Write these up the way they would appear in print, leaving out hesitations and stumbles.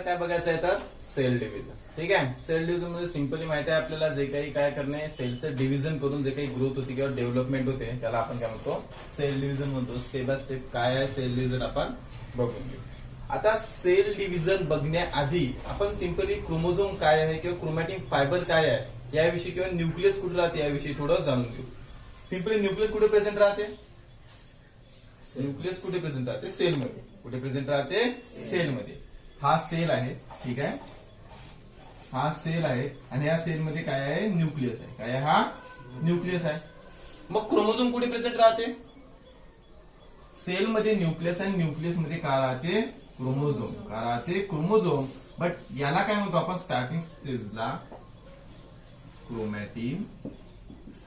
काय बघायचं आहे तर सेल डिव्हिजन. ठीक आहे, सेल डिव्हिजन मध्ये सिंपली माहिती आहे आपल्याला जे काही काय करणे, सेलचं डिव्हिजन करून जे काही ग्रोथ होते किंवा डेव्हलपमेंट होते त्याला आपण काय म्हणतो सेल डिव्हिजन म्हणतो. स्टेप बाय स्टेप काय आहे सेल डिव्हिजन आपण बघून घेऊ. आता सेल डिव्हिजन बघण्याआधी आपण सिंपली क्रोमोझोम काय आहे किंवा क्रोमॅटिन फायबर काय आहे याविषयी किंवा न्यूक्लियस कुठे राहते याविषयी थोडं जाणून घेऊ. सिंपली न्यूक्लियस कुठे प्रेझेंट राहते, न्यूक्लियस कुठे प्रेझेंट राहते सेलमध्ये. कुठे प्रेझेंट राहते सेलमध्ये. हा सेल आहे, ठीक आहे, हा सेल आहे आणि या सेलमध्ये काय आहे न्यूक्लियस आहे. काय आहे हा न्यूक्लियस आहे. मग क्रोमोझोम कुठे प्रेझेंट राहते सेलमध्ये न्यूक्लियस आणि न्यूक्लियस मध्ये काय राहते क्रोमोझोम. काय राहते क्रोमोझोम. बट याला काय म्हणतो आपण स्टार्टिंग स्टेजला क्रोमॅटिन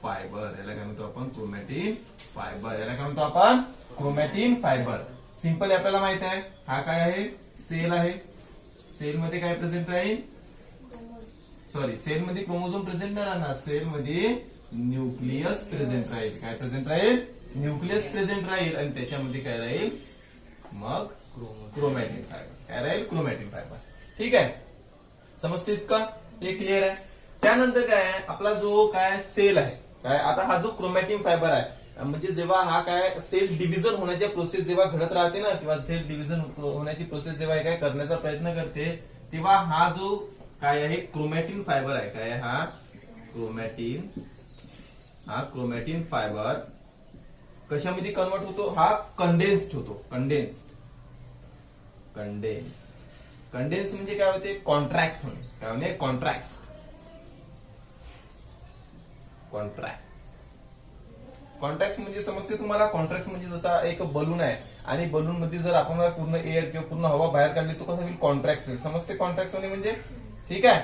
फायबर. याला काय म्हणतो आपण क्रोमॅटिन फायबर. याला काय म्हणतो आपण क्रोमॅटिन फायबर. सिंपल आपल्याला माहित आहे हा काय आहे सेल आहे. सेलमध्ये काय प्रेझेंट राहील, सॉरी सेलमध्ये क्रोमोझोम प्रेझेंट नाही राहणार, सेलमध्ये न्यूक्लियस प्रेझेंट राहील. काय प्रेझेंट राहील न्यूक्लियस प्रेझेंट राहील आणि त्याच्यामध्ये काय राहील मग क्रोमॅटिन फायबर. काय राहील क्रोमॅटिन फायबर. ठीक आहे, समजते इतका, हे क्लिअर आहे. त्यानंतर काय आहे आपला जो काय सेल आहे काय, आता हा जो क्रोमॅटिन फायबर आहे म्हणजे जेव्हा हा काय सेल डिव्हिजन होण्याच्या प्रोसेस जेव्हा घडत राहते ना किंवा सेल डिव्हिजन होण्याची प्रोसेस जेव्हा काय करण्याचा प्रयत्न करते तेव्हा हा जो काय आहे क्रोमॅटिन फायबर आहे. काय हा क्रोमॅटिन फायबर कशामध्ये कन्वर्ट होतो, हा कंडेन्स्ड होतो. कंडेन्स म्हणजे काय होते कॉन्ट्रॅक्ट होणे. काय होणे कॉन्ट्रॅक्ट म्हणजे समजते तुम्हाला. कॉन्ट्रॅक्ट म्हणजे जसा एक बलून आहे आणि बलून मध्ये जर आपण पूर्ण एअर किंवा पूर्ण हवा बाहेर काढली तो कसा होईल कॉन्ट्रॅक्ट होईल. समजते कॉन्ट्रॅक्ट होणे म्हणजे. ठीक आहे,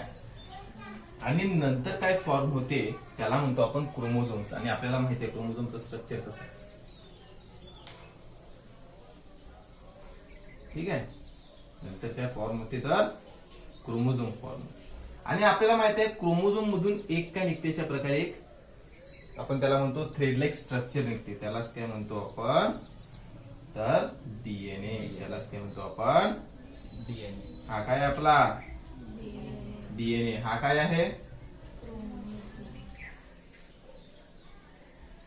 आणि नंतर काय फॉर्म होते त्याला म्हणतो आपण क्रोमोझोम्स. आणि आपल्याला माहिती आहे क्रोमोझोमचं स्ट्रक्चर कसं आहे. ठीक आहे, नंतर काय फॉर्म होते तर क्रोमोझोम फॉर्म. आणि आपल्याला माहिती आहे क्रोमोझोम मधून एक काय निघते अशा प्रकारे एक आपण त्याला म्हणतो थ्रेड लाईक स्ट्रक्चर निघते. त्यालाच काय म्हणतो आपण तर डीएनए. यालाच काय म्हणतो आपण डीएनए. हा काय आपला डीएनए. हा काय आहे,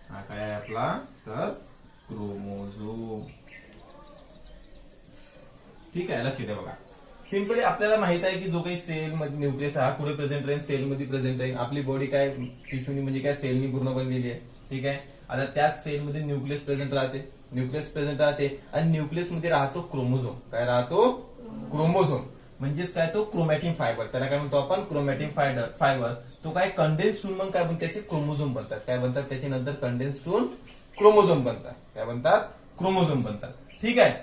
हा काय आहे आपला तर क्रोमोझोम. ठीक आहे, लक्ष द्या बघा. सिंपली आपल्याला माहित आहे की जो काही सेल मध्ये न्यूक्लियस हा कुठे प्रेझेंट राहील सेलमध्ये प्रेझेंट राहील. आपली बॉडी काय टिश्यूनी म्हणजे काय सेलनी पूर्ण बनलेली आहे. ठीक आहे, आता त्याच सेलमध्ये न्यूक्लियस प्रेझेंट राहते आणि न्यूक्लियस मध्ये राहतो क्रोमोझोम. काय राहतो क्रोमोझोम म्हणजेच काय तो क्रोमॅटिन फायबर. त्याला काय म्हणतो आपण क्रोमॅटिन फायबर. तो काय कंडेन्स्ड होऊन मग काय बनते त्याचे क्रोमोझोम बनतात. काय बनतात त्याचे नंतर कंडेन्स्ड होऊन क्रोमोझोम बनतात. काय बनतात क्रोमोझोम बनतात. ठीक आहे,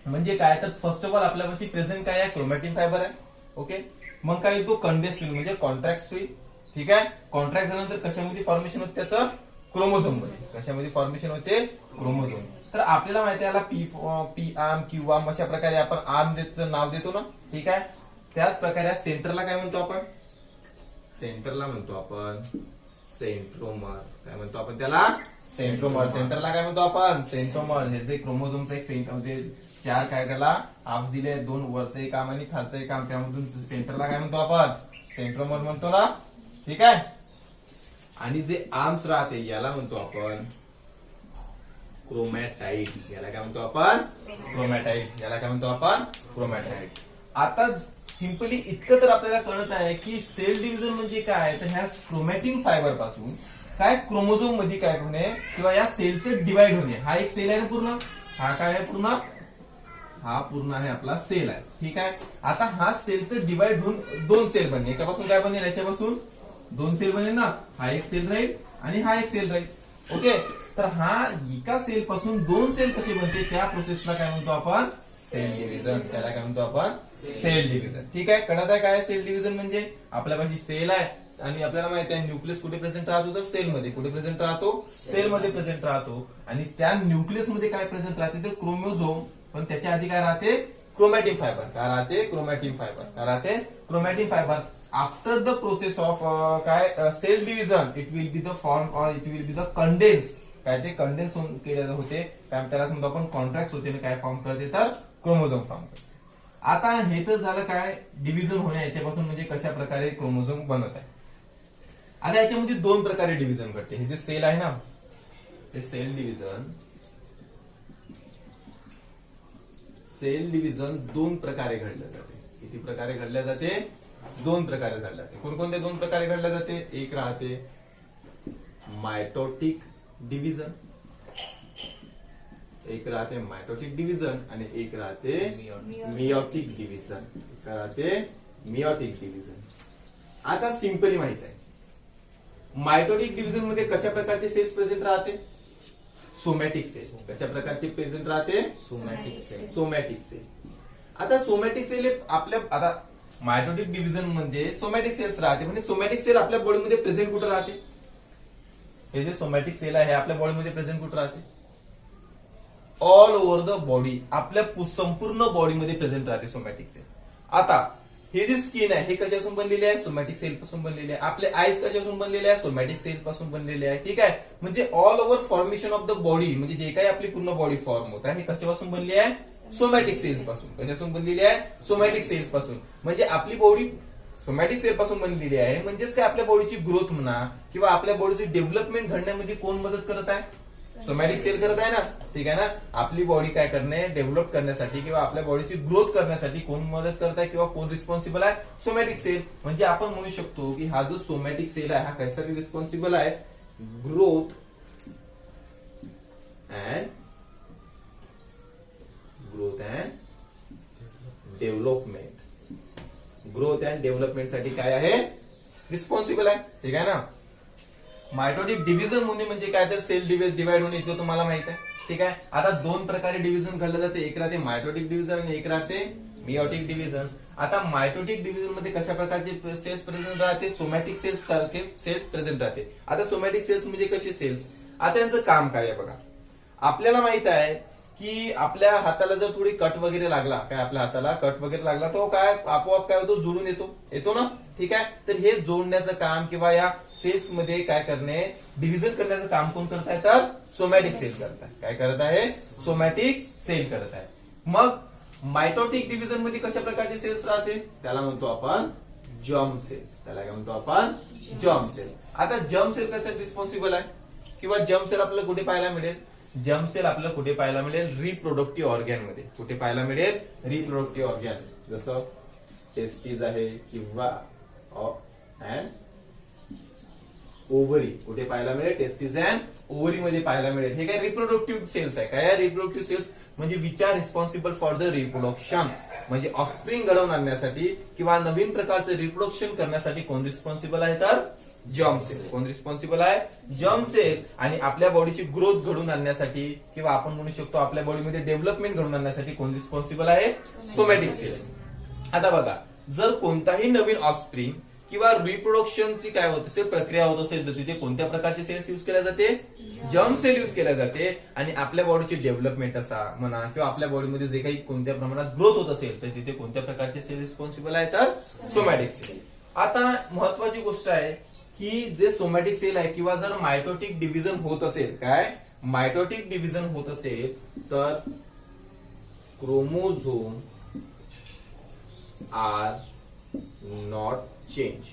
म्हणजे काय तर फर्स्ट ऑफ ऑल आपल्यापाशी प्रेझेंट काय आहे क्रोमॅटिन फायबर आहे. ओके, मग काय तो कंडेन्स होईल म्हणजे कॉन्ट्रॅक्ट होईल. ठीक आहे, कॉन्ट्रॅक्ट झाल्यानंतर कशामध्ये फॉर्मेशन होते त्याचं क्रोमोझोम मध्ये. कशामध्ये फॉर्मेशन होते क्रोमोझोम. तर आपल्याला माहिती आहे पी आर्म क्यू आर्म अशा प्रकारे आपण आर्म नाव देतो ना. ठीक आहे, त्याच प्रकारे सेंटरला काय म्हणतो आपण सेंटरला म्हणतो आपण सेंट्रोमर. काय म्हणतो आपण त्याला सेंट्रोमर. सेंटरला काय म्हणतो आपण सेंट्रोमर. हे जे क्रोमोझोमचं एक सेंटर म्हणजे चार काय त्याला हाफ दिले, दोन वरचंही काम आणि खालचंही काम, त्यामधून सेंटरला काय म्हणतो आपण सेंट्रोमर म्हणतो ना. ठीक आहे, आणि जे आर्म्स राहते याला म्हणतो आपण क्रोमॅटाइड. याला काय म्हणतो आपण क्रोमॅटाइड. याला काय म्हणतो आपण क्रोमॅटाइड. आता सिंपली इतकं तर आपल्याला कळत आहे की सेल डिव्हिजन म्हणजे काय तर ह्या क्रोमॅटिन फायबर पासून काय क्रोमोझोम मध्ये काय होणे किंवा या सेलचे डिवाइड होणे. हा एक सेल आहे ना पूर्ण. हा काय आहे पूर्ण, हा पूर्ण आहे आपला सेल आहे. ठीक आहे, आता हा सेलचं डिवाइड होऊन दोन सेल बनेल. एकापासून काय बनेल याच्यापासून दोन सेल बनेल ना. हा एक सेल राहील आणि हा एक सेल राहील. ओके, तर हा एका सेल पासून दोन सेल कसे बनते त्या प्रोसेसला काय म्हणतो आपण सेल डिव्हिजन. त्याला काय म्हणतो आपण सेल डिव्हिजन. ठीक आहे, कळत आहे काय सेल डिव्हिजन म्हणजे. आपल्यापाशी सेल आहे आणि आपल्याला माहिती आहे न्यूक्लियस कुठे प्रेझेंट राहतो तर सेलमध्ये. कुठे प्रेझेंट राहतो सेलमध्ये प्रेझेंट राहतो. आणि त्या न्यूक्लियस मध्ये काय प्रेझेंट राहते तर क्रोमोझोम. पण त्याच्या आधी काय राहते क्रोमॅटिन फायबर. काय राहते क्रोमॅटिन फायबर. काय राहते chromatin fibre. After the process of काय cell division it will be the form or it will be the condense. काय ते कंडेन्स केले होते त्यालाच म्हणतो आपण कॉन्ट्रॅक्ट होते. काय फॉर्म करते तर क्रोमोझोम फॉर्म करते. आता हे तर झालं काय डिव्हिजन होण्या याच्यापासून म्हणजे कशा प्रकारे क्रोमोझोम बनत आहे. आता याच्यामध्ये दोन प्रकारे डिव्हिजन घडते. हे जे सेल आहे ना ते सेल डिव्हिजन दोन प्रकारे घडल्या जाते. किती प्रकारे घडल्या जाते? दोन प्रकारे घडल्या जाते. कोणकोणत्या दोन प्रकारे घडल्या जाते? एक राहते मायटोटिक डिव्हिजन, एक राहते मायटोटिक डिव्हिजन आणि एक राहते मियोटिक डिव्हिजन. Meiotic division. आता सिंपली माहित आहे मायटोटिक डिव्हिजन मध्ये कशा प्रकारचे सेल्स प्रेझेंट राहते? Somatic cell. कशा प्रकारचे प्रेझेंट राहते? Somatic cell. आता सोमॅटिक सेल आपल्या आता मायटोटिक डिव्हिजन मध्ये सोमॅटिक सेल्स राहते. म्हणजे सोमॅटिक सेल आपल्या बॉडीमध्ये प्रेझेंट कुठे राहते? हे जे सोमॅटिक सेल आहे आपल्या बॉडीमध्ये प्रेझेंट कुठे राहते? All over the body. आपल्या संपूर्ण बॉडीमध्ये प्रेझेंट राहते सोमॅटिक सेल. आता हे जे स्किन आहे हे कशापासून बनलेले आहे? सोमॅटिक सेल पासून बनलेले आहे. आपले आईज कशापासून बनलेले आहे? सोमॅटिक सेल पासून बनलेले आहे. ठीक आहे. म्हणजे all over formation of the body म्हणजे जे काही आपली पूर्ण बॉडी फॉर्म होत आहे हे कशापासून बनली आहे? सोमॅटिक सेल्स पासून. कशापासून बनलेली आहे? सोमॅटिक सेल्स पासून. म्हणजे आपली बॉडी सोमॅटिक सेल पासून बनलेली आहे. म्हणजेच काय आपल्या बॉडीची ग्रोथ म्हणा किंवा आपल्या बॉडीची डेव्हलपमेंट घडण्यामध्ये कोण मदत करत आहे? सोमॅटिक सेल करत आहे ना. ठीक आहे ना. आपली बॉडी काय करणे डेव्हलप करण्यासाठी किंवा आपल्या बॉडीची ग्रोथ करण्यासाठी कोण मदत करत आहे किंवा कोण रिस्पॉन्सिबल आहे? Somatic cell. म्हणजे आपण म्हणू शकतो की हा जो सोमॅटिक सेल आहे हा कशासाठी रिस्पॉन्सिबल आहे? Growth and development. Growth and development साठी काय आहे? रिस्पॉन्सिबल आहे. ठीक आहे ना. मायटोटिक डिव्हिजन म्हणजे काय तर सेल डिवाइड होणे इतकं तुम्हाला माहित आहे. ठीक आहे. आता दोन प्रकारे डिव्हिजन घडलं जाते. एक राहते मायटोटिक डिव्हिजन आणि एक राहते मियोटिक डिव्हिजन. आता मायटोटिक डिव्हिजन मध्ये कशा प्रकारचे सेल्स प्रेझेंट राहते? सोमॅटिक सेल्स सारखे सेल्स प्रेझेंट राहते. आता सोमॅटिक सेल्स म्हणजे कसे सेल्स? आता यांचं काम काय आहे बघा. आपल्याला माहित आहे की आपल्या हाताला जर थोडी कट वगैरे लागला, काय आपल्या हाताला कट वगैरे लागला तो काय आपोआप काय होतो? जोडून येतो ना. ठीक आहे. तर हे जोडण्याचं काम किंवा या सेल्स मध्ये काय करणे डिव्हिजन करण्याचं काम कोण करत आहे? तर सोमॅटिक सेल करत आहे. काय करत आहे? सोमॅटिक सेल करत आहे. मग मायटोटिक डिव्हिजन मध्ये कशा प्रकारचे सेल्स राहते? त्याला म्हणतो आपण जर्म सेल. त्याला काय म्हणतो आपण? Germ cell. आता जर्म सेल कसे रिस्पॉन्सिबल आहे किंवा जर्म सेल आपल्याला कुठे पाहायला मिळेल? जर्म सेल आपल्याला कुठे पाहायला मिळेल? रिप्रोडक्टिव्ह ऑर्गॅन मध्ये. कुठे पाहायला मिळेल? Reproductive organ. जसं टेस्टिस आहे किंवा अँड ओव्हरी. कुठे पाहायला मिळेल? टेस्टिस अँड ओव्हरी मध्ये पाहायला मिळेल. हे काय रिप्रोडक्टिव्ह सेल्स आहे. काय रिप्रोडक्टिव्ह सेल्स म्हणजे which are responsible for the reproduction. म्हणजे ऑफस्प्रिंग घडवून आणण्यासाठी किंवा नवीन प्रकारचं रिप्रोडक्शन करण्यासाठी कोण रिस्पॉन्सिबल आहे? तर जर्म सेल. कोण रिस्पॉन्सिबल आहे? Germ cell. आणि आपल्या बॉडीची ग्रोथ घडून आणण्यासाठी किंवा आपण म्हणू शकतो आपल्या बॉडीमध्ये डेव्हलपमेंट घडून आणण्यासाठी कोण रिस्पॉन्सिबल आहे? Somatic cell. आता बघा जर कोणताही नवीन ऑफस्प्रिंग किंवा रिप्रोडक्शनची काय होत असेल प्रक्रिया होत असेल तर तिथे कोणत्या प्रकारचे सेल्स युज केल्या जाते? जर्म सेल युज केल्या जाते. आणि आपल्या बॉडीची डेव्हलपमेंट असा म्हणा किंवा आपल्या बॉडीमध्ये जे काही कोणत्या प्रमाणात ग्रोथ होत असेल तर तिथे कोणत्या प्रकारचे सेल रिस्पॉन्सिबल आहे? तर सोमॅटिक सेल. आता महत्वाची गोष्ट आहे की जे सोमॅटिक सेल आहे किंवा जर मायटोटिक डिव्हिजन होत असेल, काय मायटोटिक डिव्हिजन होत असेल तर chromosome are not change.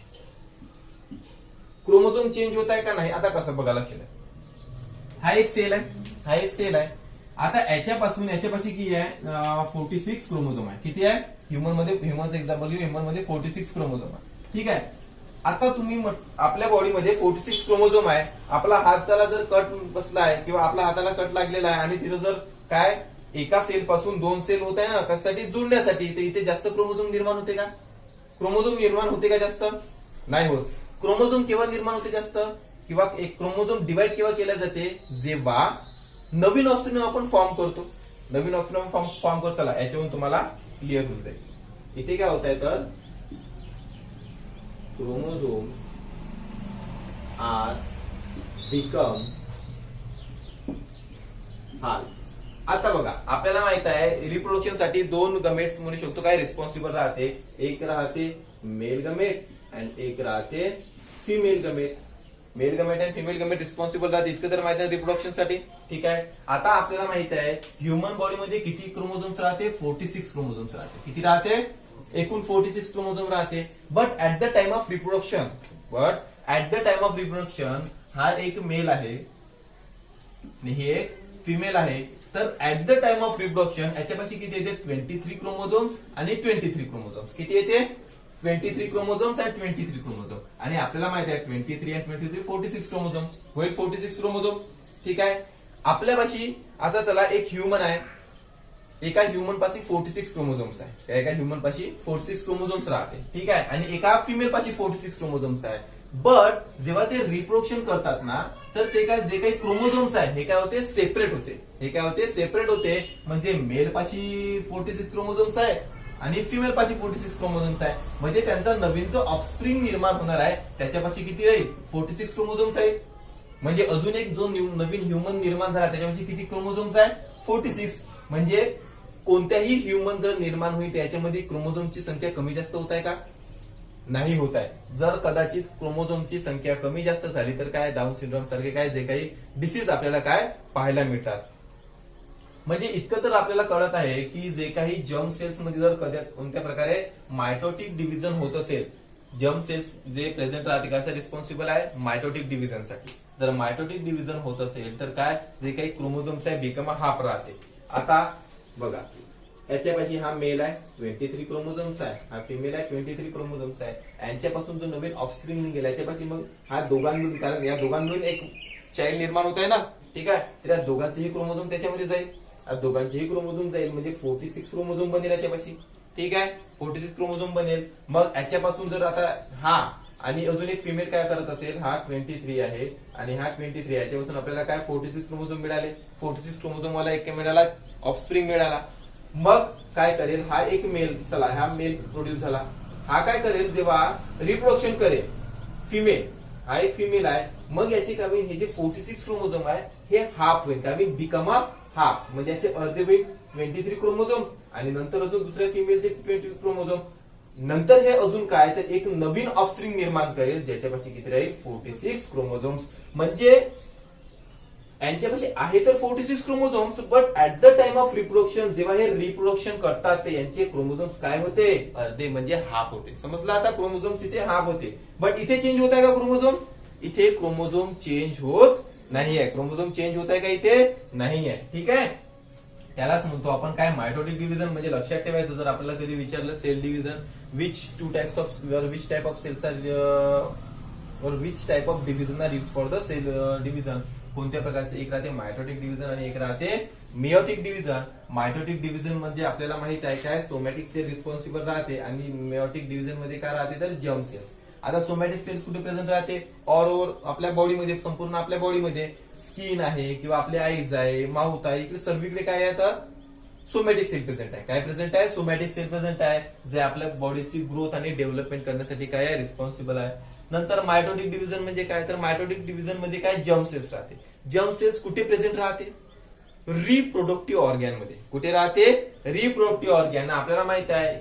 Chromosome change होत आहे का नाही? आता कसं बघा लक्ष द्या. हा एक सेल आहे. आता याच्यापाशी किती आहे? 46 क्रोमोझोम आहे. किती आहे? ह्युमन एक्झाम्पल घेऊ. ह्युमन मध्ये 46 क्रोमोझोम आहे. ठीक आहे. आता तुम्ही आपल्या बॉडीमध्ये 46 क्रोमोझोम आहे. आपला हाताला जर कट बसला आहे किंवा आपल्या हाताला कट लागलेला आहे आणि तिथं जर काय एका सेल पासून 2 सेल होत आहे ना कशासाठी? जुळण्यासाठी. तर इथे जास्त क्रोमोझोम निर्माण होते का? क्रोमोझोम निर्माण होते का जास्त? नाही होत. क्रोमोझोम केव्हा निर्माण होते जास्त? किंवा एक क्रोमोझोम डिवाइड केव्हा केल्या जाते? जेव्हा नवीन ऑफस्प्रिंग आपण फॉर्म करतो. नवीन ऑफस्प्रिंग फॉर्म करतो. चला याच्यावरून तुम्हाला क्लिअर होऊन जाईल. इथे काय होत आहे तर क्रोमोझोम आर बिकम हाल्फ. आता बघा आपल्याला माहित आहे रिप्रोडक्शन साठी 2 गमेट्स म्हणू शकतो काय रिस्पॉन्सिबल राहते. एक राहते मेल गमेट आणि एक राहते फिमेल गमेट. मेल गमेट आणि फिमेल गमेट रिस्पॉन्सिबल राहते. इतकं तर माहिती आहे रिप्रोडक्शन साठी. ठीक आहे. आता आपल्याला माहित आहे ह्युमन बॉडीमध्ये किती क्रोमोझोम्स राहते, 46 क्रोमोझोम्स राहते. किती राहते, एकूण 46 क्रोमोझोम राहते. But at the time of reproduction हा एक मेल आहे आणि हे एक फिमेल आहे. तर at the time of reproduction याच्यापाशी किती येते, 23 क्रोमोझोम्स आणि 23 क्रोमोझोम्स. किती येते, 23 क्रोमोझोम्स आणि 23 क्रोमोझोम. आणि आपल्याला माहिती आहे 23 आणि 23 46 क्रोमोझोम्स होईल, 46 क्रोमोझोम. ठीक आहे. आपल्यापाशी आता चला एक ह्युमन आहे, एका ह्युमन पाशी 46 क्रोमोझोम्स आहे, एका ह्युमन पाशी 46 क्रोमोझोम्स राहते. ठीक आहे. आणि एका फिमेल पाशी 46 क्रोमोझोम्स आहे. बट जेव्हा ते रिप्रोडक्शन करतात ना, तर ते काय, जे काही क्रोमोझोम्स आहे हे काय होते, सेपरेट होते. हे काय होते, सेपरेट होते. म्हणजे मेल पाशी 46 क्रोमोझोम्स आहे आणि फिमेल पाशी 46 क्रोमोझोम्स आहे. म्हणजे त्यांचा नवीन जो ऑफस्प्रिंग निर्माण होणार आहे त्याच्यापाशी किती राहील, 46 क्रोमोझोम्स आहे. म्हणजे अजून एक जो नवीन ह्युमन निर्माण झाला त्याच्यापाशी किती क्रोमोझोम्स आहे, 46. म्हणजे कोणत्याही ह्युमन जर निर्माण होईल त्याच्यामध्ये क्रोमोझोमची संख्या कमी जास्त होत आहे का, नाही होत आहे. जर कदाचित क्रोमोझोमची संख्या कमी जास्त झाली तर काय, डाऊन सिंड्रोम सारखे काय जे काही डिसीज आपल्याला काय पाहायला मिळतात. म्हणजे इतकं तर आपल्याला कळत आहे की जे काही जर्म सेल्स मध्ये जर कोणत्या प्रकारे मायटोटिक डिव्हिजन होत असेल, जर्म सेल्स जे प्रेझेंट राहते कसं रिस्पॉन्सिबल आहे, मायटोटिक डिव्हिजनसाठी. जर मायटोटिक डिव्हिजन होत असेल तर काय, जे काही क्रोमोझोम्स आहे बिकम हाफ राहते. आता बघा याच्यापाशी हा मेल आहे 23 क्रोमोझोम्स आहे, हा फिमेल आहे 23 क्रोमोझोम्स आहे. यांच्यापासून जो नवीन ऑफस्प्रिंग निघेल याच्यापाशी मग हा दोघांमधून, कारण या दोघांमधून एक चाइल्ड निर्माण होत आहे ना. ठीक आहे. तर या दोघांचेही क्रोमोझोम त्याच्यामध्ये जाईल, दोघांचेही क्रोमोझोम जाईल म्हणजे 46 क्रोमोझोम बनेल याच्यापाशी. ठीक आहे. 46 क्रोमोझोम बनेल. मग याच्यापासून जर आता हा आणि अजून एक फिमेल काय करत असेल, हा 23 आहे आणि हा 23 आहे, याच्यापासून आपल्याला काय 46 क्रोमोझोम मिळाले. 46 क्रोमोझोम वाला एक मिळाला, ऑफस्प्रिंग मिळाला. मग काय करेल, हा एक मेल, चला हा मेल प्रोड्यूस झाला. हा काय करेल, जेव्हा रिप्रोडक्शन करेल फिमेल, हा एक फिमेल आहे, मग याचे काय होईल, हे जे 46 क्रोमोझोम आहे हे हाफ होईल, काय होईल, बिकम अ हाफ. म्हणजे याचे अर्धे होईल 23 क्रोमोझोम आणि नंतर अजून दुसऱ्या फिमेलचे 23 क्रोमोझोम. नंतर हे अजून काय, तर एक नवीन ऑफस्प्रिंग निर्माण करेल ज्याच्यापाशी किती राहील, 46 क्रोमोझोम्स. म्हणजे यांच्यापाशी आहे तर 46 chromosomes, but at the time of reproduction जेव्हा हे रिप्रोडक्शन करतात ते यांचे क्रोमोझोम्स काय होते, अर्धे म्हणजे हाफ होते. समजलं आता, क्रोमोझोम्स इथे हाफ होते. बट इथे चेंज होत आहे का क्रोमोझोम, इथे क्रोमोझोम चेंज होत नाही आहे. क्रोमोझोम चेंज होत आहे का, इथे नाही आहे. ठीक आहे. त्यालाच म्हणतो आपण काय, मायटोटिक डिव्हिजन. म्हणजे लक्षात ठेवायचं, जर आपल्याला कधी विचारलं cell division, which type of cells are or which type of division are use for the cell division, कोणत्या प्रकारचे, एक राहते मायटोटिक डिव्हिजन आणि एक राहते मेयोटिक डिव्हिजन. मायटोटिक डिव्हिजन म्हणजे आपल्याला माहित आहे काय, सोमॅटिक सेल रिस्पॉन्सिबल राहते आणि मेयोटिक डिव्हिजन मध्ये काय राहते, तर जर्म सेल्स. आता सोमॅटिक सेल्स कुठे प्रेझेंट राहते, ऑल ओव्हर आपल्या बॉडीमध्ये, संपूर्ण आपल्या बॉडीमध्ये. स्किन आहे किंवा आपले आईज आहे, माउथ आहे, इकडे सर्वीकडे काय आहे, तर सोमॅटिक सेल प्रेझेंट आहे. काय प्रेझेंट आहे, सोमॅटिक सेल प्रेझेंट आहे, जे आपल्या बॉडीची ग्रोथ आणि डेव्हलपमेंट करण्यासाठी काय आहे, रिस्पॉन्सिबल आहे. नंतर मायटोटिक डिव्हिजन म्हणजे काय, तर मायटोटिक डिव्हिजन मध्ये काय, जर्म सेल्स राहते. जर्म सेल्स कुठे प्रेझेंट राहते, रिप्रोडक्टिव्ह ऑर्गॅन मध्ये. कुठे राहते, रिप्रोडक्टिव्ह ऑर्गॅन. आपल्याला माहित आहे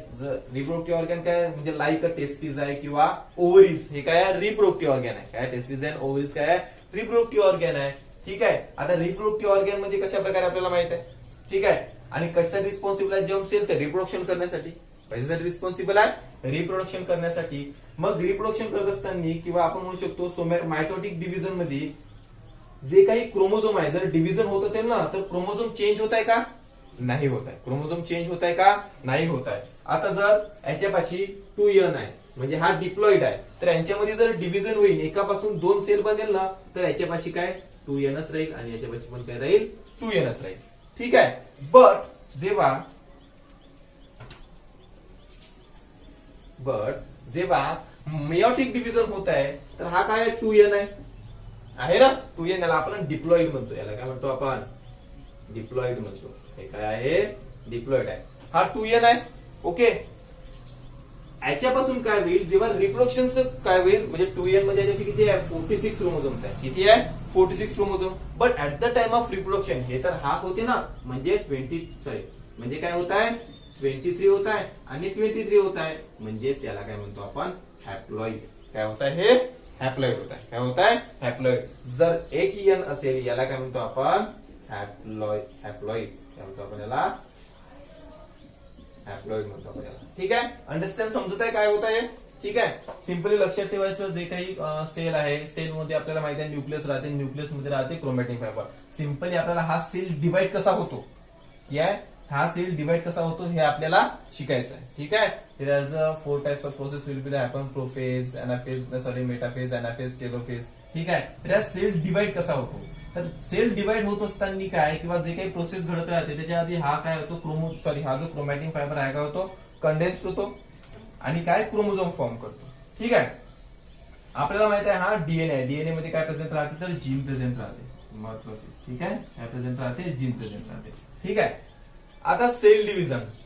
रिप्रोडक्टिव्ह ऑर्गॅन काय, म्हणजे लाईक अ टेस्टिस आहे किंवा ओव्हरीज, हे काय रिप्रोडक्टिव्ह ऑर्गॅन आहे. काय टेस्टिस अँड ओव्हरीज काय रिप्रोडक्टिव्ह ऑर्गॅन आहे. ठीक आहे. आता रिप्रोडक्टिव्ह ऑर्गॅन म्हणजे कशा प्रकारे आपल्याला माहित आहे. ठीक आहे. आणि कशासाठी रिस्पॉन्सिबल आहे जर्म सेल, तर रिप्रोडक्शन करण्यासाठी. कशासाठी रिस्पॉन्सिबल आहे, रिप्रोडक्शन करण्यासाठी. मग रिप्रोडक्शन करत असताना किंवा आपण म्हणू शकतो मायटोटिक डिव्हिजन मध्ये जे काही क्रोमोझोम आहे, जर डिव्हिजन होत असेल ना, तर क्रोमोझोम चेंज होत आहे का, नाही होत आहे. क्रोमोझोम चेंज होत आहे का, नाही होत आहे. आता जर याच्यापाशी 2n आहे, म्हणजे हा डिप्लॉइड आहे, तर यांच्यामध्ये जर डिव्हिजन होईल, एकापासून 2 सेल बनेल ना, तर याच्यापाशी काय 2nच राहील आणि याच्यापाशी पण काय राहील, 2nच राहील. ठीक आहे. बट जेव्हा मेयोटिक डिव्हिजन होत आहे, तर हा काय 2n आहे ना, 2n. याला आपण डिप्लॉइड म्हणतो. याला काय म्हणतो आपण, डिप्लॉइड म्हणतो. हे काय आहे, डिप्लॉइड आहे. हा 2n आहे. ओके. याच्यापासून काय होईल, जेव्हा रिप्रोडक्शनचं काय होईल, म्हणजे 2n म्हणजे याच्याशी किती आहे, 46 क्रोमोझोम्स आहे. किती आहे, 46 chromosome. But at the time of reproduction हे तर हाफ होते ना, म्हणजे म्हणजे काय होत आहे, 23 होत आहे आणि 23 होत आहे. म्हणजेच याला काय म्हणतो आपण, हॅप्लॉइड. काय होत आहे, हे हॅप्लॉइड होत आहे. काय होत आहे, हॅप्लॉइड. जर एक n असेल, याला काय म्हणतो आपण, हॅप्लॉइड काय म्हणतो आपण याला, हॅप्लॉइड म्हणतो आपण याला. ठीक आहे, अंडरस्टँड, समजत आहे काय होत आहे. ठीक आहे, सिंपली लक्षात ठेवायचं जे काही सेल आहे, सेल मध्ये आपल्याला माहिती आहे न्यूक्लियस राहते, न्यूक्लियस मध्ये राहते क्रोमॅटिन फायबर. सिंपली आपल्याला हा सेल डिवाइड कसा होतो, हा सेल डिवाइड कसा होतो हे आपल्याला शिकायचं आहे. ठीक आहे, there are the 4 types of process will be happen, prophase, anaphase, metaphase, anaphase, telophase. ठीक आहे, तर हा सेल डिवाइड कसा होतो, तर सेल डिवाइड होत असताना काय किंवा जे काही प्रोसेस घडत राहते त्याच्या आधी हा काय होतो, हा जो क्रोमॅटिन फायबर आहे काय होतो, कंडेन्स्ड होतो आणि काय क्रोमोझोम फॉर्म करतो. ठीक आहे, आपल्याला माहित आहे हा डीएनए आहे, डीएनए मध्ये काय प्रेझेंट राहते तर जीन प्रेझेंट राहते, महत्वाचे. ठीक आहे, काय प्रेझेंट राहते, जीन प्रेझेंट राहते. ठीक आहे, आता सेल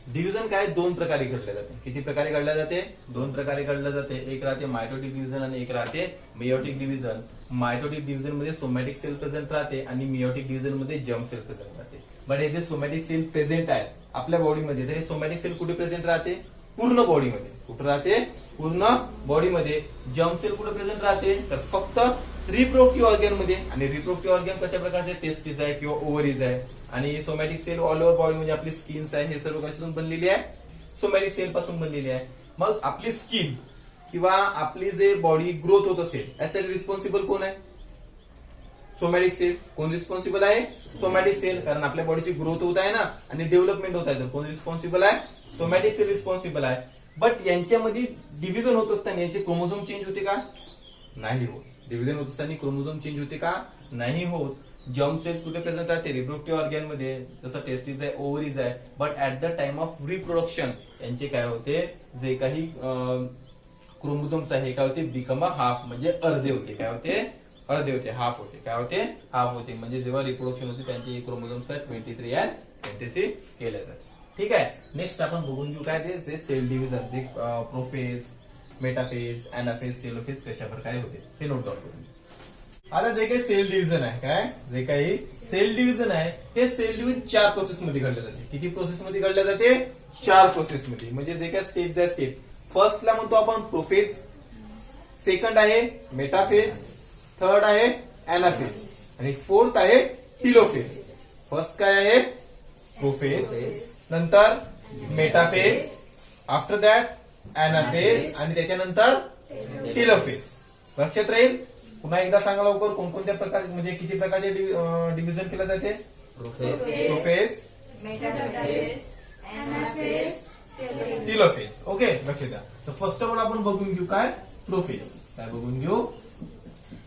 डिव्हिजन काय दोन प्रकारे घडले जाते. किती प्रकारे घडल्या जाते, दोन प्रकारे घडल्या जाते. एक राहते मायटोटिक डिव्हिजन आणि एक राहते मियोटिक डिव्हिजन. मायटोटिक डिव्हिजन मध्ये सोमॅटिक सेल प्रेझेंट राहते आणि मियोटिक डिव्हिजन मध्ये जर्म सेल प्रेझेंट राहते. बट हे जे सोमॅटिक सेल प्रेझेंट आहे आपल्या बॉडीमध्ये, तर हे सोमॅटिक सेल कुठे प्रेझेंट राहते, पूर्ण बॉडीमध्ये. कुठे राहते, पूर्ण बॉडीमध्ये. जर्म सेल कुठे प्रेझेंट राहते तर फक्त रिप्रोडक्टिव्ह ऑर्गन मध्ये. आणि रिप्रोडक्टिव्ह ऑर्गन कशा प्रकारचे, टेस्टिस आहे किंवा ओव्हरीज आहे. आणि somatic cell all over body म्हणजे आपली स्किन्स आहे, हे सर्व कशातून बनलेली आहे, सोमॅटिक सेल पासून बनलेली आहे. मग आपली स्किन किंवा आपली जे बॉडी ग्रोथ होत असेल यासाठी रिस्पॉन्सिबल कोण आहे, सोमॅटिक सेल. कोण रिस्पॉन्सिबल आहे, सोमॅटिक सेल. कारण आपल्या बॉडीची ग्रोथ होत आहे ना आणि डेव्हलपमेंट होत आहे, तर कोण रिस्पॉन्सिबल आहे, सोमॅटिक सेल रिस्पॉन्सिबल आहे. बट यांच्यामध्ये डिव्हिजन होत असताना यांचे क्रोमोझोम चेंज होते का, नाही होत. डिव्हिजन होत असताना क्रोमोझोम चेंज होते का, नाही होत. जर्म सेल्स कुठे प्रेझेंट राहते, रिप्रोडक्टिव्ह ऑर्गन मध्ये, जसं टेस्टिस आहे, ओव्हरीज आहे. But at the time of reproduction यांचे काय होते, जे काही क्रोमोझोम्स आहे काय होते, बिकम अ हाफ, म्हणजे अर्धे होते. काय होते, अर्धे होते, हाफ होते. काय होते, हाफ होते. म्हणजे जेव्हा रिप्रोडक्शन होते त्यांचे क्रोमोझोम्स काय 23 आणि 23 केले जाते. ठीक आहे, नेक्स्ट आपण बघून घेऊ काय ते सेल डिव्हिजन, जे प्रोफेज, मेटाफेज, एनाफेज, टेलोफेज कशा प्रकारे होते हे नोट डाऊन करून. आता जे काही सेल डिव्हिजन आहे, काय जे काही सेल डिव्हिजन आहे ते सेल डिव्हिजन 4 प्रोसेस मध्ये घडले जाते. किती प्रोसेस मध्ये घडले जाते, 4 प्रोसेस मध्ये. म्हणजे जे काही स्टेप आहे स्टेप, फर्स्टला म्हणतो आपण प्रोफेज, सेकंड आहे मेटाफेज, थर्ड आहे एनाफेज आणि फोर्थ आहे टेलोफेज. फर्स्ट काय आहे, प्रोफेज, नंतर मेटाफेज, आफ्टर दॅट एनाफेज आणि त्याच्यानंतर टेलोफेज. लक्षात राहील. पुन्हा एकदा सांगा लवकर, कोणकोणत्या प्रकार म्हणजे किती प्रकारचे डिव्हिजन केलं जाते, प्रोफेज, टेलोफेज. ओके, लक्षात द्या. तर फर्स्ट ऑफ ऑल आपण बघून घेऊ काय, प्रोफेज. काय बघून घेऊ,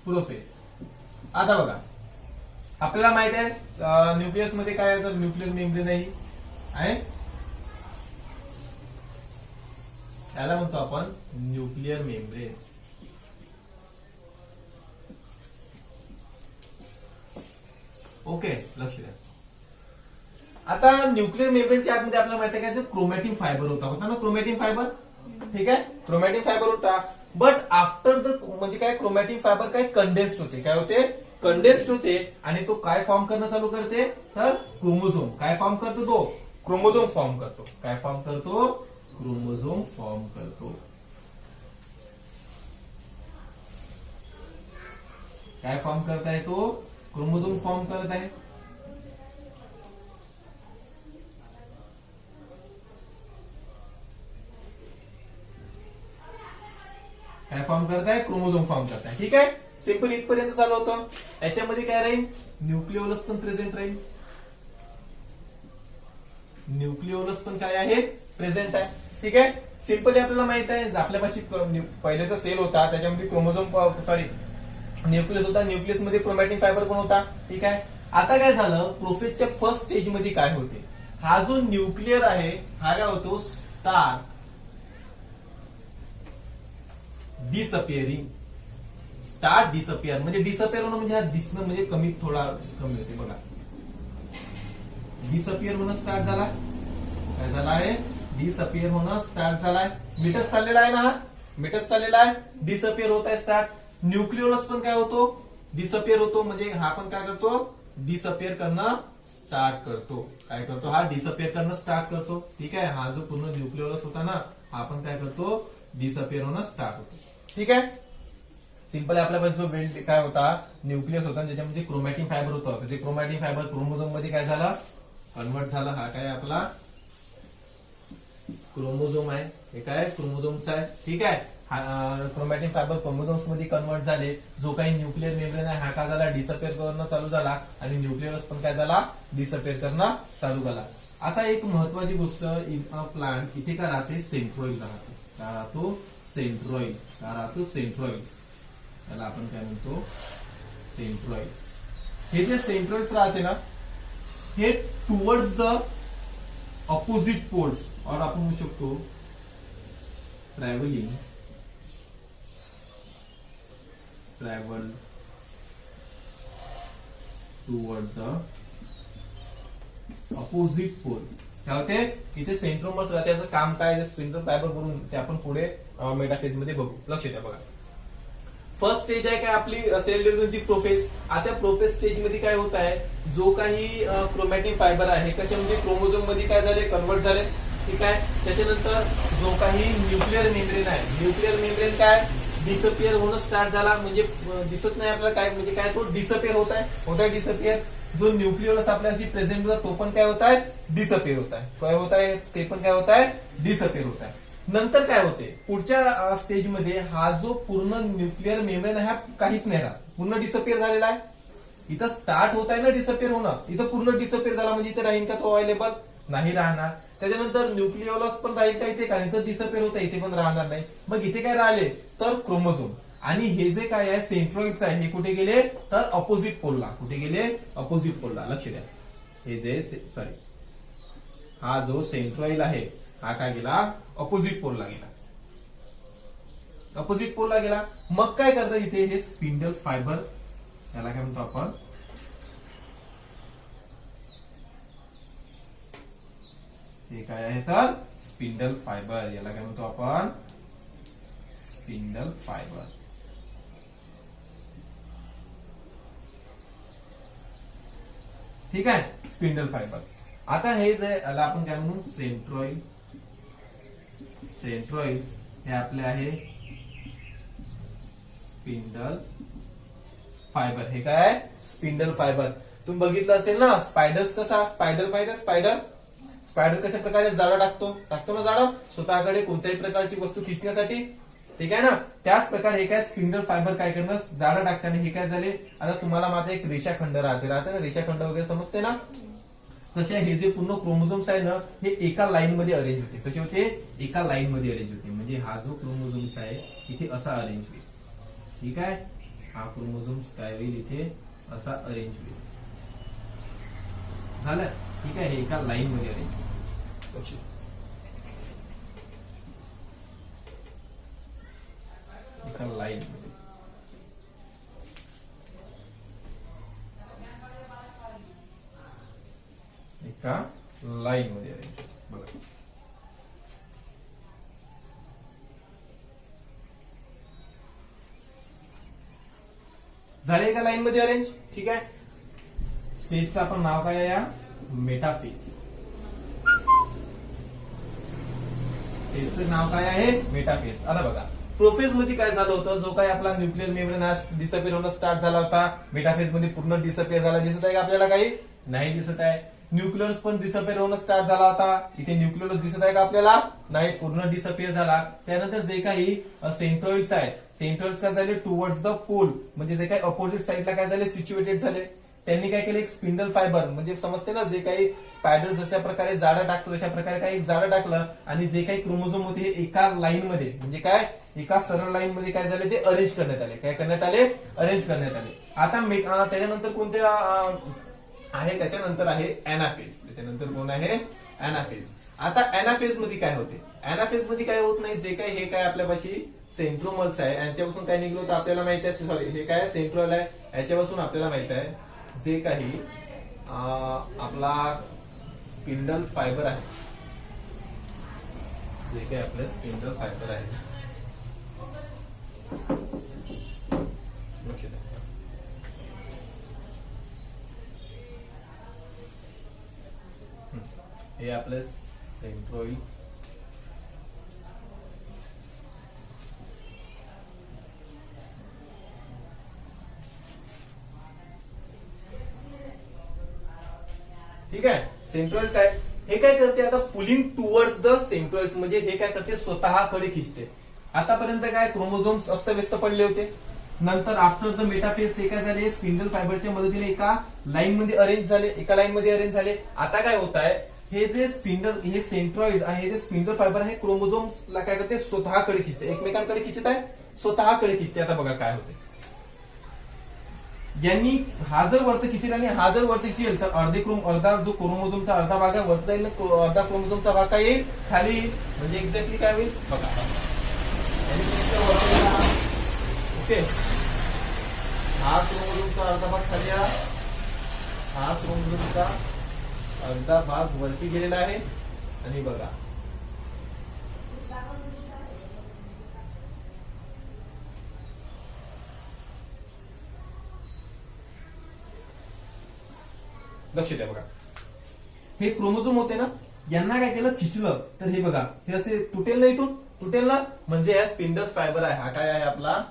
प्रोफेज. आता बघा, आपल्याला माहित आहे न्यूक्लियस मध्ये काय आहे, तर न्यूक्लियर मेम्ब्रेन आहे, त्याला म्हणतो आपण न्यूक्लियर मेम्ब्रेन. ओके, लक्ष द्या. आता न्यूक्लियर मेम्ब्रेनच्या आतमध्ये आपल्याला माहिती आहे काय, क्रोमॅटिन फायबर होता ना, क्रोमॅटिन फायबर. ठीक आहे, क्रोमॅटिन फायबर होता. बट आफ्टर द म्हणजे काय, क्रोमॅटिन फायबर काय कंडेन्स्ड होते. काय होते, कंडेन्स्ड होते. आणि तो काय फॉर्म करणं चालू करते, तर क्रोमोझोम. काय फॉर्म करतो तो, क्रोमोझोम फॉर्म करतो. काय फॉर्म करतो, क्रोमोझोम फॉर्म करतो. काय फॉर्म करत आहे तो, क्रोमोझोम फॉर्म करत आहे. काय फॉर्म करत आहे, क्रोमोझोम फॉर्म करत आहे. ठीक आहे, सिंपल इथपर्यंत चालू होतं. याच्यामध्ये काय राहील, न्यूक्लिओलस पण प्रेझेंट राहील. न्यूक्लिओलस पण काय आहे, प्रेझेंट आहे. ठीक आहे, सिंपली आपल्याला माहित आहे आपल्यापाशी पहिले तर सेल होता, त्याच्यामध्ये क्रोमोझोम न्यूक्लियस होता. न्यूक्लियस मध्ये क्रोमॅटिन फायबर पण होता. ठीक आहे, आता काय झालं, प्रोफेजच्या फर्स्ट स्टेज मध्ये काय होते, हा जो न्यूक्लियर आहे हा काय होतो, स्टार्ट डिसअपिअरिंग. स्टार्ट डिसअपिअर म्हणजे डिसअपिअर होणं म्हणजे हा दिसणं म्हणजे कमी, थोडा कमी होते. बघा, डिसअपिअर होणं स्टार्ट झाला. काय झाला आहे, डिसअपिअर होणं स्टार्ट झालाय. मिटत चाललेला आहे ना, हा मिटत चाललेला आहे, डिसअपिअर होत आहे स्टार्ट. न्यूक्लिओलस पण काय होतो, डिसअपिअर होतो. म्हणजे हा पण काय करतो, डिसअपिअर करणं स्टार्ट करतो. काय करतो, हा डिसअपिअर करणं स्टार्ट करतो. ठीक आहे, हा जो पूर्ण न्यूक्लिओलस होता ना, हा पण काय करतो, डिसअपिअर होणं स्टार्ट होतो. ठीक आहे, सिंपल आपल्यापाशी जो वेल काय होता, न्यूक्लियस होता, ज्याच्यामध्ये क्रोमॅटिन फायबर होतं. ते क्रोमॅटिन फायबर क्रोमोझोम मध्ये काय झालं, कन्वर्ट झालं. हा काय आपला क्रोमोझोम आहे, हे काय क्रोमोझोम्स आहे. ठीक आहे. क्रोमॅटिन फायबर क्रोमोझोम्स मध्ये कन्वर्ट झाले. जो काही न्यूक्लियर मेम्ब्रेन आहे हा काय झाला, डिसअपिअर करणं चालू झाला आणि न्यूक्लियस पण काय झाला, डिसअपिअर करणं चालू झाला. आता एक महत्वाची गोष्ट, इन अ प्लांट इथे काय राहते, सेंट्रोइड राहते. काय राहतो, सेंट्रोइड. काय राहतो, सेंट्रोइड. त्याला आपण काय म्हणतो, सेंट्रोइड. हे जे सेंट्रोइड्स राहते ना, हे टुवर्ड्स द ऑपोजिट पोल्स, और आपण म्हणू शकतो travel toward the opposite pole. काय होते, इथे सेंट्रोमर्स राहते. याचं काम काय, स्पिंडल फायबर म्हणून ते आपण पुढे मेटाफेज मध्ये बघू. लक्ष द्या बघा. फर्स्ट स्टेज आहे काय आपली सेल डिव्हिजनची प्रोफेज. आता प्रोफेज स्टेज मध्ये काय होत आहे, जो काही क्रोमॅटिन फायबर आहे कशामध्ये, क्रोमोझोम मध्ये काय झाले, कन्वर्ट झाले. ठीक आहे. त्याच्यानंतर जो काही न्यूक्लिअर मेम्ब्रेन आहे, न्यूक्लिअर मेम्ब्रेन काय डिसअपिअर होणं स्टार्ट झाला. म्हणजे दिसत नाही आपल्याला काय, म्हणजे काय तो डिसअपिअर होत आहे डिसअपिअर. जो न्यूक्लियस आपल्याशी प्रेझेंट होता तो पण काय होत आहे, डिसअपिअर होत आहे. काय होत आहे, ते पण काय होत आहे, डिसअपिअर होत आहे. नंतर काय होते, पुढच्या स्टेजमध्ये हा जो पूर्ण न्यूक्लिअर मेम्ब्रेन आहे हा काहीच नाही राहत, पूर्ण डिसअपिअर झालेला आहे. इथं स्टार्ट होत आहे ना डिसअपिअर होणं, इथं पूर्ण डिसअपिअर झाला. म्हणजे इथे राहील का तो अवेलेबल, नाही राहणार. त्याच्यानंतर न्यूक्लिओलस पण राहील का इथे, कारण इथं डिसअपिअर होतं, इथे पण राहणार नाही. मग इथे काय राहिले, तर क्रोमोझोम. आणि हे जे काय आहे सेंट्रोइड्स आहे, हे कुठे गेले, तर अपोजिट पोलला. कुठे गेले, अपोजिट पोलला. लक्ष द्या. हे जे हा जो सेंट्रोइड आहे हा काय गेला, अपोजिट पोलला गेला. अपोजिट पोलला गेला. मग काय करतात इथे, हे स्पिंडल फायबर, याला काय म्हणतो आपण, हे काय आहे तर स्पिंडल फायबर. याला काय म्हणतो आपण, स्पिंडल फायबर. ठीक आहे, स्पिंडल फायबर. आता हे जे याला आपण काय म्हणू, सेंट्रोइड. सेंट्रोइड्स हे आपले आहे स्पिंडल फायबर. हे काय आहे, स्पिंडल फायबर. तुम्ही बघितलं असेल ना, स्पायडर्स कसा, स्पायडर पाहिजे, स्पायडर कशा प्रकारे जाळं टाकतो ना, जाळं स्वतःकडे कोणत्याही प्रकारची वस्तू खिचण्यासाठी. ठीक आहे ना, त्याच प्रकारे हे काय स्पिंडल फायबर काय करणं, जाळं टाकताना हे काय झाले. आता तुम्हाला माझा एक रेषाखंड राहते ना, रेषाखंड वगैरे समजते ना, तसे हे जे पूर्ण क्रोमोझोम्स आहे ना, हे एका लाईन मध्ये अरेंज होते. कसे होते, एका लाईन मध्ये अरेंज होते. म्हणजे हा जो क्रोमोझोम्स आहे इथे असा अरेंज होईल. ठीक आहे, हा क्रोमोझोम्स काय होईल, इथे असा अरेंज होईल. झालं. ठीक आहे, हे एका लाईन मध्ये अरेंज होईल. एका लाईन मध्ये. एका लाईन मध्ये अरेंज. बघा, झाले एका लाईन मध्ये अरेंज. ठीक आहे. स्टेजचं आपण नाव काय आहे, या मेटाफेज. स्टेजचं नाव काय आहे, मेटाफेज. आता बघा, प्रोफेज मध्ये काय झालं होतं, जो काही आपला न्यूक्लिअर मेम्ब्रेन हा डिसअपिअर होणं स्टार्ट झाला होता, मेटाफेज मध्ये पूर्ण डिसअपिअर झाला. दिसत आहे का आपल्याला, काही नाही दिसत आहे. न्यूक्लियस पण डिसअपिअर होणं स्टार्ट झाला होता. इथे न्यूक्लियस दिसत आहे का आपल्याला, नाही, पूर्ण डिसअपिअर झाला. त्यानंतर जे काही सेंट्रोइड्स आहे, सेंट्रोइड्स काय झाले, टुवर्ड्स द पोल, म्हणजे जे काही अपोजिट साईडला काय झाले, सिच्युएटेड झाले. त्यांनी काय केलं, एक स्पिंडल फायबर, म्हणजे समजते ना, जे काही स्पायडर जशा प्रकारे जाळं टाकतो तशा प्रकारे काही एक जाळं टाकलं. आणि जे काही क्रोमोझोम होते हे एका लाईन मध्ये, म्हणजे काय एका सरळ लाईन मध्ये काय झाले, ते अरेंज करण्यात आले. काय करण्यात आले, अरेंज करण्यात आले. आता त्याच्यानंतर कोणते आहे, त्याच्यानंतर आहे एनाफेज. त्याच्यानंतर कोण आहे, एनाफेज. आता एनाफेज मध्ये काय होते, एनाफेज मध्ये काय होत नाही, जे काही हे काय आपल्यापाशी सेंट्रोमर्स आहे यांच्यापासून काय निघलं होतं आपल्याला माहिती आहे. सॉरी, हे काय सेंट्रोल आहे, याच्यापासून आपल्याला माहित आहे जे काही आपला स्पिंडल फायबर आहे, जे काही आपलं स्पिंडल फायबर आहे, हे आपलं सेंट्रोइड. सेंट्रॉइड्स आहे, हे काय करते आता पुलिंग टुवर्ड्स द सेंट्रॉइड्स, म्हणजे हे काय करते स्वतःकडे खिचते. आतापर्यंत काय क्रोमोझोम्स अस्तव्यस्त पडले होते, नंतर आफ्टर द मेटाफेज ते काय झाले स्पिंडल फायबरच्या मदतीने एका लाईन मध्ये अरेंज झाले, एका लाईन मध्ये अरेंज झाले. आता काय होत आहे, हे जे स्पिंडल, हे सेंट्रॉइड आणि हे जे स्पिंडल फायबर आहे क्रोमोझोम्सला काय करते स्वतःकडे खिचते, एकमेकांकडे खिचत आहे, स्वतःकडे खिचते. आता बघा काय होते, यांनी हा जर वरती खिचेल आणि हा जर वरती खिचेल तर अर्धा जो क्रोमोझोमचा अर्धा भाग आहे वरती जाईल ना, अर्धा क्रोमोझोमचा भाग काय येईल खाली येईल, म्हणजे एक्झॅक्टली काय होईल बघा. ओके, हा क्रोमोझोमचा अर्धा भाग खाली आला, हा क्रोमोझोमचा अर्धा भाग वरती गेलेला आहे आणि बघा लक्ष द्या बघा, हे क्रोमोझोम होते ना, यांना काय केलं खिचलं तर हे बघा हे असे तुटेल ना, इथून तुटेल ना, म्हणजे या स्पिंडल फायबर आहे, हा काय आहे आपला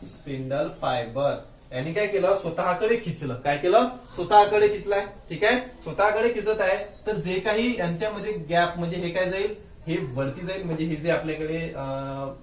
स्पिंडल फायबर. यांनी काय केलं स्वतःकडे खिचलं, काय केलं स्वतःकडे खिचलाय. ठीक आहे, स्वतःकडे खिचत आहे तर जे काही यांच्यामध्ये गॅप म्हणजे हे काय जाईल, हे वरती जाईल, म्हणजे हे जे आपल्याकडे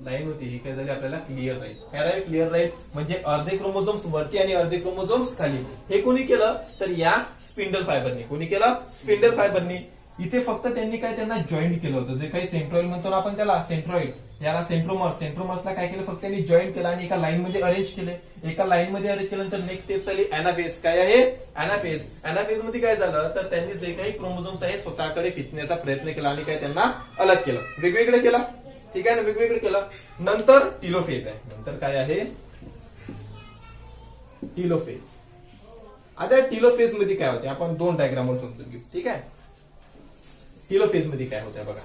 लाईन होती ही काय झाली आपल्याला क्लिअर राहील, काय राहील क्लिअर राहील, म्हणजे अर्धे क्रोमोझोम्स वरती आणि अर्धे क्रोमोझोम्स खाली. हे कोणी केलं तर या स्पिंडल फायबरनी, कोणी केलं स्पिंडल फायबरनी. इथे फक्त त्यांनी काय त्यांना जॉईंट केलं होतं, जे काही सेंट्रॉइड म्हणतो ना आपण त्याला सेंट्रॉइड, याला सेंट्रोमर्स, सेंट्रोमर्सला काय केलं फक्त त्यांनी जॉईंट केलं आणि एका लाईन मध्ये अरेंज केले. एका लाईन मध्ये अरेंज केल्यानंतर नेक्स्ट स्टेप झाली अॅनाफेज. काय आहे अॅनाफेज. अॅनाफेज मध्ये काय झालं तर त्यांनी जे काही क्रोमोझोम्स आहे स्वतःकडे खिचण्याचा प्रयत्न केला आणि काय त्यांना अलग केलं, वेगवेगळे केलं. ठीक आहे ना, वेगवेगळे केलं. नंतर टिलोफेज आहे, नंतर काय आहे टिलोफेज. आता टिलोफेज मध्ये काय होते आपण दोन डायग्रामवर समजून घेऊ. ठीक आहे, टिलोफेज मध्ये काय होतं बघा.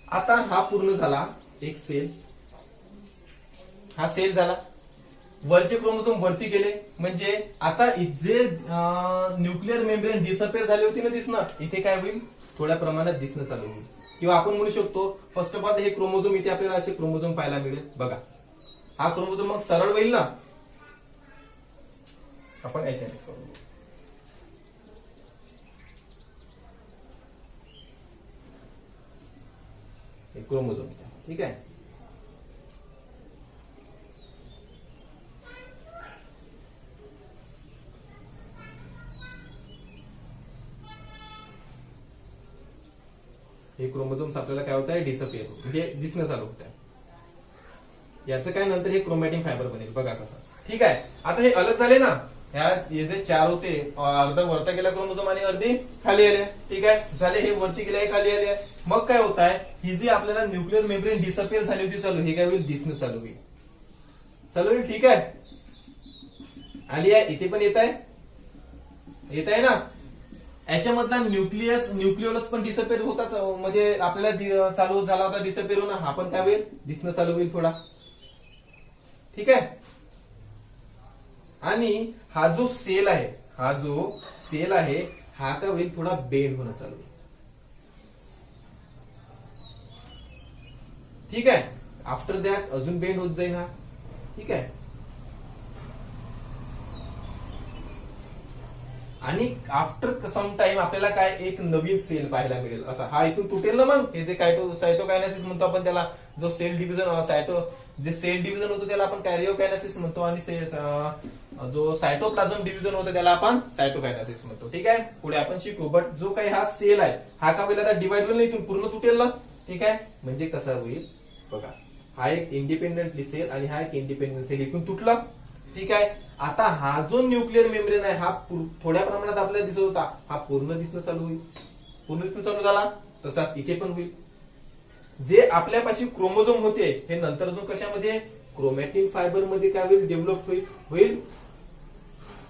आता हा पूर्ण झाला एक सेल, हा सेल झाला, वरचे क्रोमोझोम वरती गेले, म्हणजे आता जे न्यूक्लिअर मेम्ब्रेन डिसअपिअर झाली होती ना दिसणं, इथे काय होईल थोड्या प्रमाणात दिसणं चालू होईल. किंवा आपण म्हणू शकतो फर्स्ट ऑफ ऑल हे क्रोमोझोम, इथे आपल्याला असे क्रोमोझोम पाहायला मिळेल बघा. हा क्रोमोझोम मग सरळ होईल ना, आपण याच्याने करू. क्रोमोझोम्स. ठीक आहे, हे क्रोमोझोम्स आपल्याला काय होत आहे डिसअपिअर होत, म्हणजे दिसणं चालू होत आहे. याचं काय नंतर हे क्रोमॅटिन फायबर बनेल बघा कसं. ठीक आहे, आता हे अलग झाले ना, हे जे चार होते अर्धा वरता गेला क्रोमोझोम आणि अर्धी खाली आले. ठीक आहे, झाले हे वरती गेले खाली आले. मग काय होत आहे ही जी आपल्याला न्यूक्लिअर मेम्ब्रेन डिसअपिअर झाली होती चालू, हे काय होईल दिसणं चालू होईल, चालू होईल. ठीक आहे, आली आहे, इथे पण येत आहे ना. याच्यामधला न्यूक्लिओलस पण डिसअपिअर होताच, म्हणजे आपल्याला चालू झाला होता डिसअपिअर होणं, हा पण काय होईल दिसणं चालू होईल थोडा. ठीक आहे, आणि हा जो सेल आहे, हा काय होईल थोडा बेंड होणं चालू होईल. ठीक आहे, आफ्टर दॅट अजून बेंड होत जाईल हा. ठीक आहे, आणि आफ्टर सम टाइम आपल्याला काय एक नवीन सेल पाहायला मिळेल असा. हा इथून तुटेल ना, मग हे जे सायटोकायनेसिस म्हणतो आपण त्याला, जो सेल डिव्हिजन जे सेल डिव्हिजन होतं त्याला आपण कॅरिओकायनेसिस म्हणतो, आणि जो सायटोप्लाझम डिव्हिजन होतं त्याला आपण सायटोकायनेसिस म्हणतो. ठीक आहे, पुढे आपण शिकू. बट जो काही हा सेल आहे हा का होईल आता डिवाइड होईल, इथून पूर्ण तुटेल ना. ठीक आहे, म्हणजे कसं होईल बघा, हा एक इंडिपेंडेंट सेल आणि हा एक इंडिपेंडेंट सेल इथून तुटला. ठीक आहे, आता हा जो न्यूक्लिअर मेम्ब्रेन आहे हा थोड्या प्रमाणात आपल्याला दिसत होता, हा पूर्ण दिसणं चालू होईल, पूर्ण दिसणं चालू झाला. तसाच इथे पण होईल. जे आपल्यापाशी क्रोमोझोम होते हे नंतर अजून कशामध्ये क्रोमॅटिन फायबर मध्ये काय होईल डेव्हलप होईल.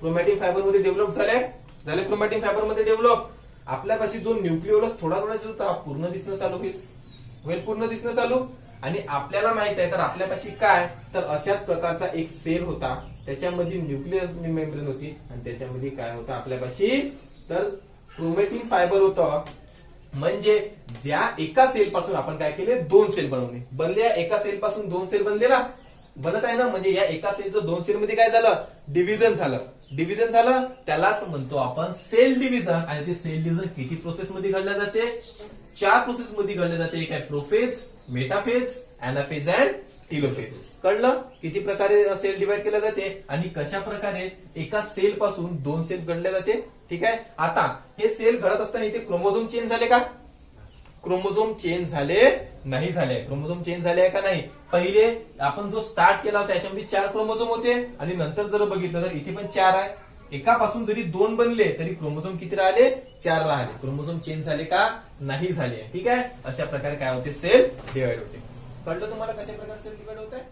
क्रोमॅटिन फायबर मध्ये डेव्हलप झाले क्रोमॅटिन फायबर मध्ये डेव्हलप. आपल्यापाशी जो न्यूक्लिओलस थोडा दिसत होता हा पूर्ण दिसणं चालू होईल, पूर्ण दिसणं चालू. आणि आपल्याला माहित आहे तर आपल्यापाशी काय तर अशाच प्रकारचा एक सेल होता, त्याच्यामध्ये न्यूक्लियस मेम्ब्रेन होती आणि त्याच्यामध्ये काय होतं आपल्यापाशी तर क्रोमॅटिन फायबर होतं. म्हणजे ज्या एका सेल पासून आपण काय केले दोन सेल बनले, एका सेल पासून दोन सेल बनत आहे ना, म्हणजे या एका सेलचं दोन सेल मध्ये काय झालं डिव्हिजन झालं. डिव्हिजन झालं, त्यालाच म्हणतो आपण सेल डिव्हिजन. आणि ते सेल डिव्हिजन किती प्रोसेसमध्ये घडलं जाते? 4 प्रोसेसमध्ये घडले जाते. एक आहे प्रोफेज, मेटाफेज, अॅनाफेज अँड टेलोफेज. कळलं किती प्रकारे सेल डिवाइड केल्या जाते आणि कशा प्रकारे एका सेल पासून 2 सेल घडले जाते. ठीक आहे. आता हे सेल घडत असताना इथे क्रोमोझोम चेंज झाले का? क्रोमोझोम चेंज झाले नाही झाले. क्रोमोझोम चेंज झाले का नाही? पहिले आपण जो स्टार्ट केला होता त्याच्यामध्ये 4 क्रोमोझोम होते आणि नंतर जर बघितलं तर इथे पण 4 आहे. एकापासून जरी 2 बनले तरी क्रोमोझोम किती राहिले? 4 राहिले. क्रोमोझोम चेंज झाले का? नाही झाले. ठीक आहे. अशा प्रकारे काय होते? सेल डिवाइड होते. कळलं तुम्हाला कशा प्रकारे सेल डिवाइड होत आहे?